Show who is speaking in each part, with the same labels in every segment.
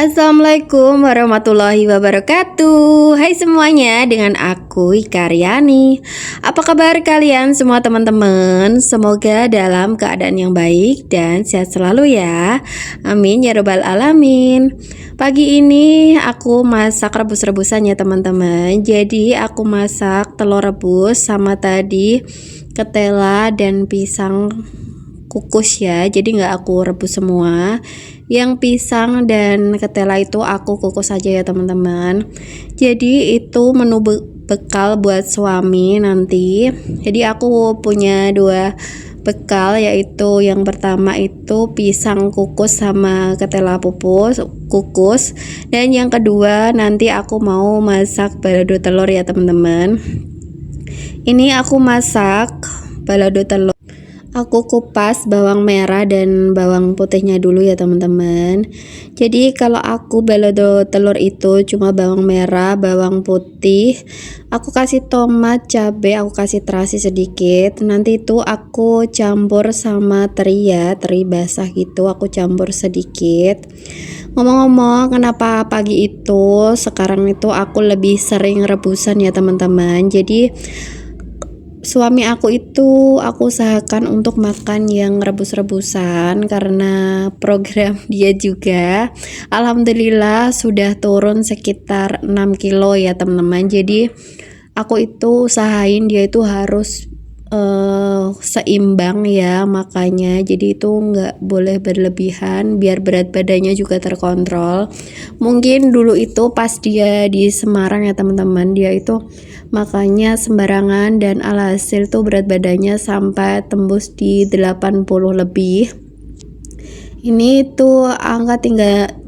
Speaker 1: Assalamualaikum warahmatullahi wabarakatuh. Hai semuanya, dengan aku Ika Riani. Apa kabar kalian semua teman-teman? Semoga dalam keadaan yang baik dan sehat selalu ya. Amin ya robbal alamin. Pagi ini aku masak rebus-rebusan ya teman-teman. Jadi aku masak telur rebus sama tadi ketela dan pisang kukus ya, jadi nggak aku rebus semua. Yang pisang dan ketela itu aku kukus aja ya teman-teman. Jadi itu menu bekal buat suami nanti. Jadi aku punya dua bekal, yaitu yang pertama itu pisang kukus sama ketela kukus, dan yang kedua nanti aku mau masak balado telur ya teman-teman. Ini aku masak balado telur. Aku kupas bawang merah dan bawang putihnya dulu ya teman-teman. Jadi kalau aku balado telur itu cuma bawang merah, bawang putih, aku kasih tomat, cabai, aku kasih terasi sedikit. Nanti itu aku campur sama teri ya, teri basah gitu, aku campur sedikit. Ngomong-ngomong, kenapa pagi itu sekarang itu aku lebih sering rebusan ya teman-teman. Jadi suami aku itu aku usahakan untuk makan yang rebus-rebusan karena program dia juga alhamdulillah sudah turun sekitar 6 kilo ya teman-teman. Jadi aku itu usahain dia itu harus seimbang ya, makanya jadi itu nggak boleh berlebihan biar berat badannya juga terkontrol. Mungkin dulu itu pas dia di Semarang ya teman-teman, dia itu makanya sembarangan dan alhasil tuh berat badannya sampai tembus di 80 lebih. Ini tuh angka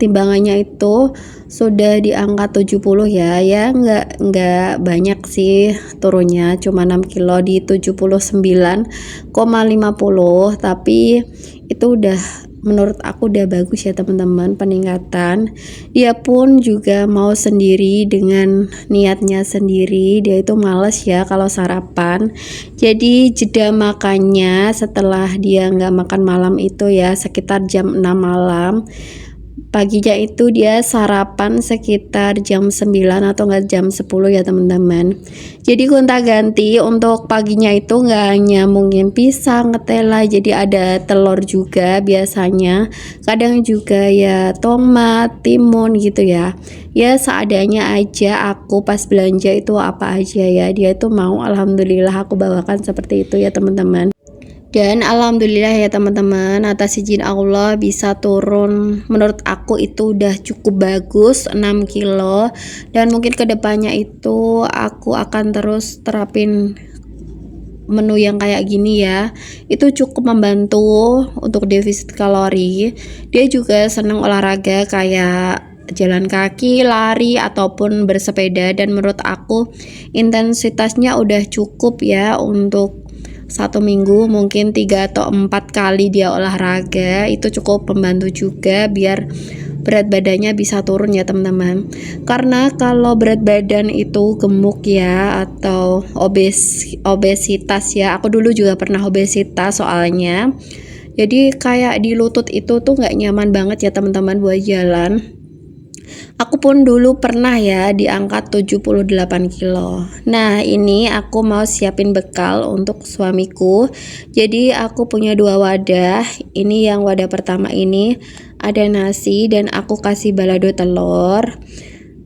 Speaker 1: timbangannya itu sudah di angka 70 ya, nggak banyak sih turunnya, cuma 6 kilo di 79,50, tapi itu udah menurut aku udah bagus ya teman-teman peningkatan. Dia pun juga mau sendiri dengan niatnya sendiri, dia itu males ya kalau sarapan. Jadi jeda makannya setelah dia nggak makan malam itu ya sekitar jam 6 malam. Paginya itu dia sarapan sekitar jam 9 atau enggak jam 10 ya teman-teman. Jadi gonta-ganti untuk paginya itu enggak hanya mungkin pisang, ketela, jadi ada telur juga biasanya. Kadang juga ya tomat, timun gitu ya. Ya seadanya aja, aku pas belanja itu apa aja ya. Dia itu mau, alhamdulillah aku bawakan seperti itu ya teman-teman. Dan alhamdulillah ya teman-teman, atas izin Allah bisa turun, menurut aku itu udah cukup bagus 6 kilo. Dan mungkin kedepannya itu aku akan terus terapin menu yang kayak gini ya. Itu cukup membantu untuk defisit kalori. Dia juga senang olahraga kayak jalan kaki, lari, ataupun bersepeda. Dan menurut aku intensitasnya udah cukup ya untuk satu minggu mungkin 3 atau 4 kali dia olahraga. Itu cukup membantu juga biar berat badannya bisa turun ya teman-teman. Karena kalau berat badan itu gemuk ya atau obesitas ya, aku dulu juga pernah obesitas soalnya. Jadi kayak di lutut itu tuh nggak nyaman banget ya teman-teman buat jalan. Aku pun dulu pernah ya diangkat 78 kilo. Nah ini aku mau siapin bekal untuk suamiku. Jadi aku punya dua wadah. Ini yang wadah pertama ini ada nasi dan aku kasih balado telur.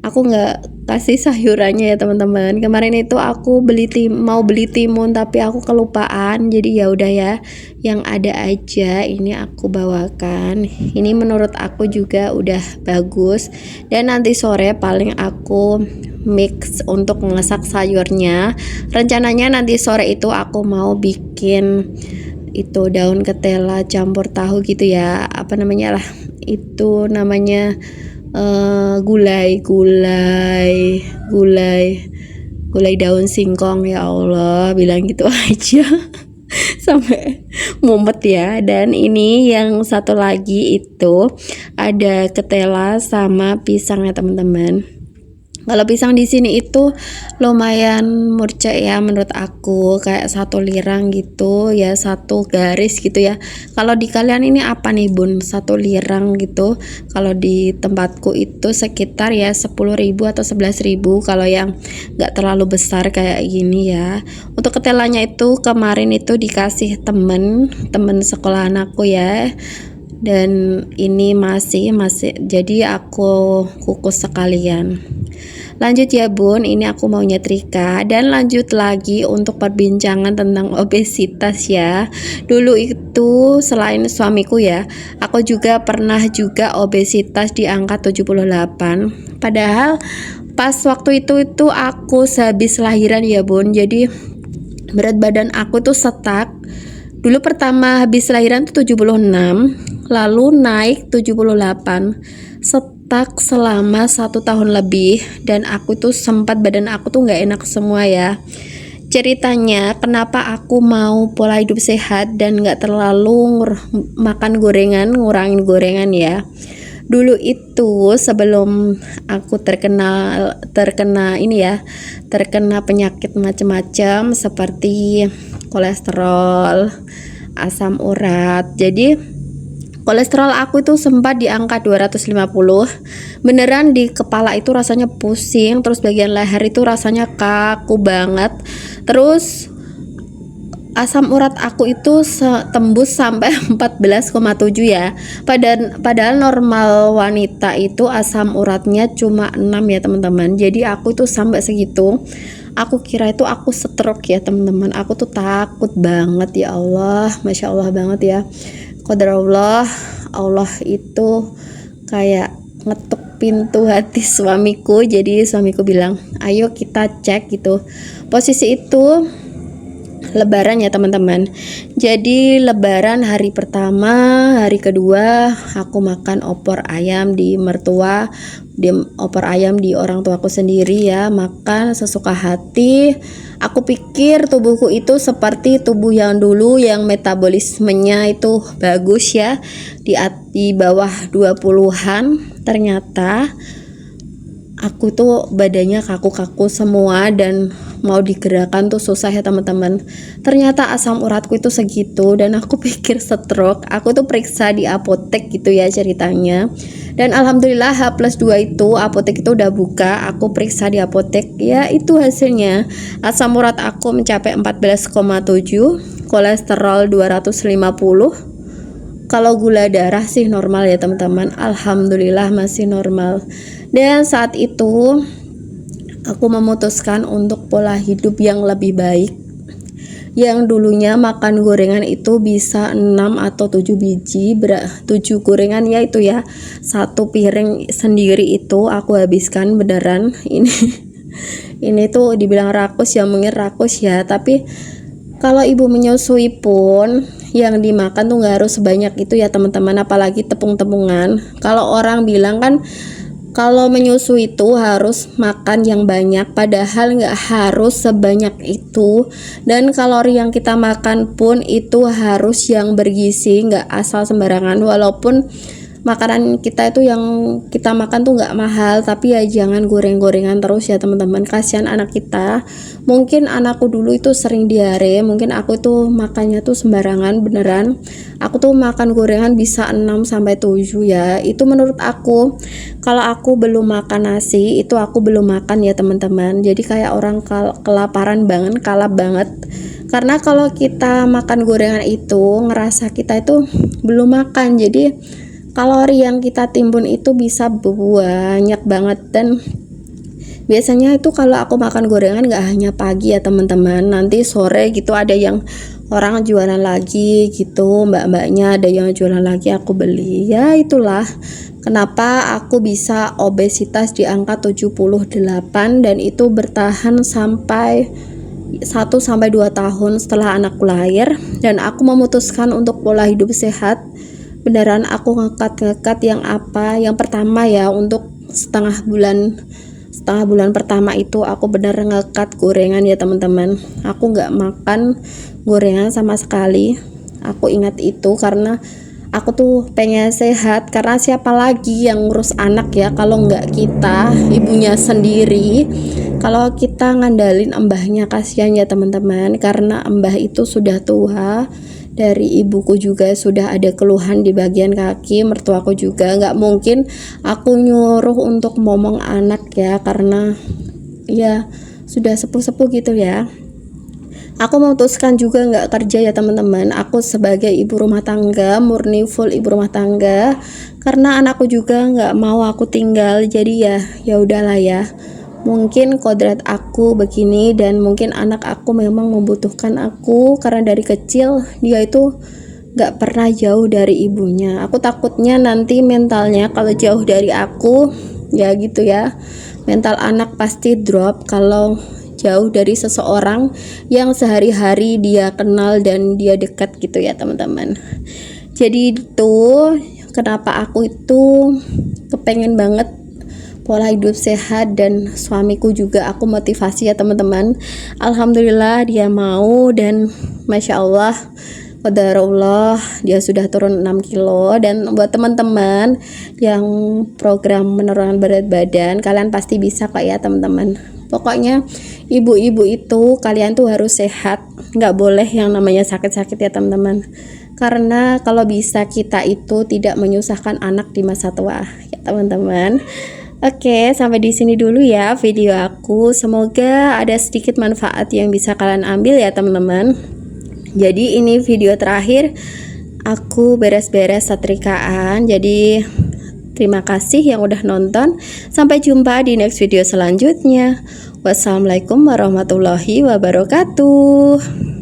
Speaker 1: Aku nggak kasih sayurannya ya teman-teman. Kemarin itu aku mau beli timun tapi aku kelupaan. Jadi ya udah ya, yang ada aja ini aku bawakan. Ini menurut aku juga udah bagus. Dan nanti sore paling aku mix untuk masak sayurnya. Rencananya nanti sore itu aku mau bikin itu daun ketela campur tahu gitu ya. Apa namanya lah? Itu namanya gulai daun singkong, ya Allah bilang gitu aja. sampai mumet ya. Dan ini yang satu lagi itu ada ketela sama pisang ya teman-teman. Kalau pisang di sini itu lumayan murce ya menurut aku, kayak 1 lirang gitu ya, 1 garis gitu ya. Kalau di kalian ini apa nih bun? 1 lirang gitu. Kalau di tempatku itu sekitar ya 10.000 atau 11.000 kalau yang nggak terlalu besar kayak gini ya. Untuk ketelanya itu kemarin itu dikasih temen sekolah anakku ya. Dan ini masih jadi aku kukus sekalian. Lanjut ya bun, ini aku mau nyetrika dan lanjut lagi untuk perbincangan tentang obesitas ya. Dulu itu selain suamiku ya, aku juga pernah obesitas di angka 78. Padahal pas waktu itu aku sehabis lahiran ya bun, jadi berat badan aku tuh stuck. Dulu pertama habis lahiran tuh 76, lalu naik 78, stuck selama 1 tahun lebih. Dan aku tuh sempat badan aku tuh nggak enak semua ya. Ceritanya kenapa aku mau pola hidup sehat dan nggak terlalu makan gorengan, ngurangin gorengan ya. Dulu itu sebelum aku terkena ini ya, terkena penyakit macam-macam seperti kolesterol, asam urat. Jadi kolesterol aku itu sempat di angka 250. Beneran di kepala itu rasanya pusing, terus bagian leher itu rasanya kaku banget. Terus asam urat aku itu tembus sampai 14,7 ya. Padahal normal wanita itu asam uratnya cuma 6 ya teman-teman. Jadi aku itu sampai segitu. Aku kira itu aku stroke ya teman-teman. Aku tuh takut banget ya Allah, Masya Allah banget ya. Qadarullah, Allah itu kayak ngetuk pintu hati suamiku. Jadi suamiku bilang, ayo kita cek gitu. Posisi itu Lebaran ya teman-teman. Jadi Lebaran hari pertama, hari kedua aku makan opor ayam di mertua, opor ayam di orang tuaku sendiri ya, makan sesuka hati. Aku pikir tubuhku itu seperti tubuh yang dulu yang metabolismenya itu bagus ya, di bawah 20-an. Ternyata aku tuh badannya kaku-kaku semua dan mau digerakkan tuh susah ya teman-teman. Ternyata asam uratku itu segitu dan aku pikir stroke. Aku tuh periksa di apotek gitu ya ceritanya. Dan alhamdulillah H+2 itu apotek itu udah buka. Aku periksa di apotek, ya itu hasilnya. Asam urat aku mencapai 14,7, kolesterol 250. Kalau gula darah sih normal ya teman-teman, alhamdulillah masih normal. Dan saat itu aku memutuskan untuk pola hidup yang lebih baik. Yang dulunya makan gorengan itu bisa 6 atau 7 biji, 7 gorengan ya itu ya. 1 piring sendiri itu aku habiskan beneran. Ini tuh dibilang rakus ya, mungkin rakus ya, tapi kalau ibu menyusui pun yang dimakan tuh nggak harus sebanyak itu ya teman-teman, apalagi tepung-tepungan. Kalau orang bilang kan kalau menyusui itu harus makan yang banyak, padahal nggak harus sebanyak itu. Dan kalori yang kita makan pun itu harus yang bergizi, nggak asal sembarangan. Walaupun makanan kita itu yang kita makan tuh nggak mahal, tapi ya jangan goreng-gorengan terus ya teman-teman, kasihan anak kita. Mungkin anakku dulu itu sering diare, mungkin aku tuh makannya tuh sembarangan beneran. Aku tuh makan gorengan bisa 6-7 ya. Itu menurut aku. Kalau aku belum makan nasi itu aku belum makan ya teman-teman. Jadi kayak orang kelaparan banget, kalap banget. Karena kalau kita makan gorengan itu ngerasa kita itu belum makan. Jadi kalori yang kita timbun itu bisa banyak banget. Dan biasanya itu kalau aku makan gorengan gak hanya pagi ya teman-teman, nanti sore gitu ada yang orang jualan lagi gitu, mbak-mbaknya ada yang jualan lagi, aku beli. Ya itulah kenapa aku bisa obesitas di angka 78 dan itu bertahan sampai 1-2 tahun setelah anakku lahir. Dan aku memutuskan untuk pola hidup sehat. Beneran aku ngekat yang pertama ya, untuk setengah setengah bulan pertama itu aku bener ngekat gorengan ya teman-teman. Aku nggak makan gorengan sama sekali. Aku ingat itu karena aku tuh pengen sehat, karena siapa lagi yang ngurus anak ya kalau nggak kita, ibunya sendiri. Kalau kita ngandalin mbahnya, kasihan ya teman-teman, karena mbah itu sudah tua. Dari ibuku juga sudah ada keluhan di bagian kaki, mertuaku juga. Nggak mungkin aku nyuruh untuk ngomong anak ya, karena ya sudah sepuh-sepuh gitu ya. Aku memutuskan juga nggak kerja ya teman-teman. Aku sebagai ibu rumah tangga, murni full ibu rumah tangga, karena anakku juga nggak mau aku tinggal. Jadi ya udahlah ya, mungkin kodrat aku begini, dan mungkin anak aku memang membutuhkan aku, karena dari kecil dia itu nggak pernah jauh dari ibunya. Aku takutnya nanti mentalnya kalau jauh dari aku, ya gitu ya, mental anak pasti drop kalau jauh dari seseorang yang sehari-hari dia kenal dan dia dekat gitu ya teman-teman. Jadi itu kenapa aku itu kepengen banget pola hidup sehat, dan suamiku juga aku motivasi ya teman-teman. Alhamdulillah dia mau, dan Masya Allah, qadarullah, dia sudah turun 6 kilo. Dan buat teman-teman yang program menurunkan berat badan, kalian pasti bisa kok ya teman-teman. Pokoknya ibu-ibu itu kalian tuh harus sehat, nggak boleh yang namanya sakit-sakit ya teman-teman. Karena kalau bisa kita itu tidak menyusahkan anak di masa tua ya teman-teman. Oke, sampai di sini dulu ya video aku. Semoga ada sedikit manfaat yang bisa kalian ambil ya teman-teman. Jadi ini video terakhir aku beres-beres setrikaan. Jadi terima kasih yang udah nonton. Sampai jumpa di next video selanjutnya. Wassalamualaikum warahmatullahi wabarakatuh.